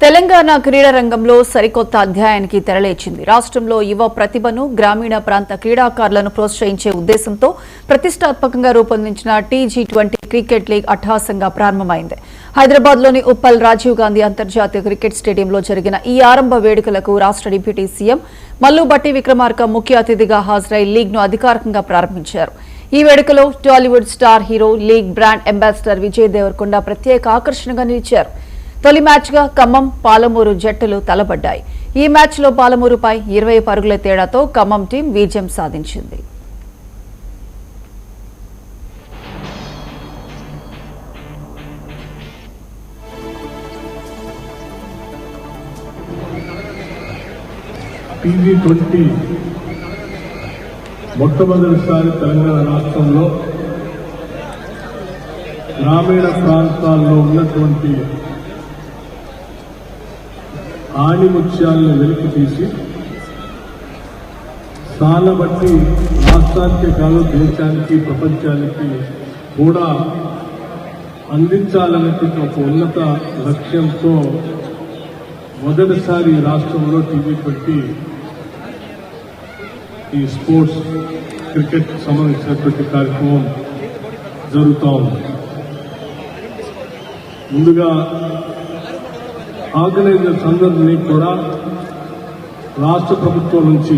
తెలంగాణ క్రీడా రంగంలో సరికొత్త అధ్యాయానికి తెరలేచింది. రాష్ట్రంలో యువ ప్రతిభను, గ్రామీణ ప్రాంత క్రీడాకారులను ప్రోత్సహించే ఉద్దేశంతో ప్రతిష్టాత్మకంగా రూపొందించిన T20 క్రికెట్ లీగ్ అట్టహాసంగా ప్రారంభమైంది. హైదరాబాద్లోని ఉప్పల్ రాజీవ్ గాంధీ అంతర్జాతీయ క్రికెట్ స్టేడియంలో జరిగిన ఈ ఆరంభ వేడుకలకు రాష్ట్ర డిప్యూటీ సీఎం మల్లు భట్టి విక్రమార్క ముఖ్య అతిథిగా హాజరై లీగ్ను అధికారికంగా ప్రారంభించారు. ఈ వేడుకలో Tollywood star hero, league brand ambassador Vijay Deverakonda ప్రత్యేక ఆకర్షణగా నిలిచారు. తొలి మ్యాచ్గా ఖమ్మం, పాలమూరు జట్టులు తలపడ్డాయి. ఈ మ్యాచ్లో పాలమూరుపై 20 పరుగుల తేడాతో ఖమ్మం టీం విజయం సాధించింది. T20 మొట్టమొదటిసారి తెలంగాణ రాష్ట్రంలో గ్రామీణ ప్రాంతాల్లో ఉన్నటువంటి ఆణిముత్యాలను వెలికి తీసి స్థానం బట్టి రాష్ట్రానికి కాదు దేశానికి ప్రపంచానికి కూడా అందించాలనేటువంటి ఒక ఉన్నత లక్ష్యంతో మొదటిసారి రాష్ట్రంలో T20 ఈ స్పోర్ట్స్ క్రికెట్ సంబంధించినటువంటి కార్యక్రమం జరుగుతూ ఉంది. ముందుగా ఆర్గనైజర్స్ అందరినీ కూడా రాష్ట్ర ప్రభుత్వం నుంచి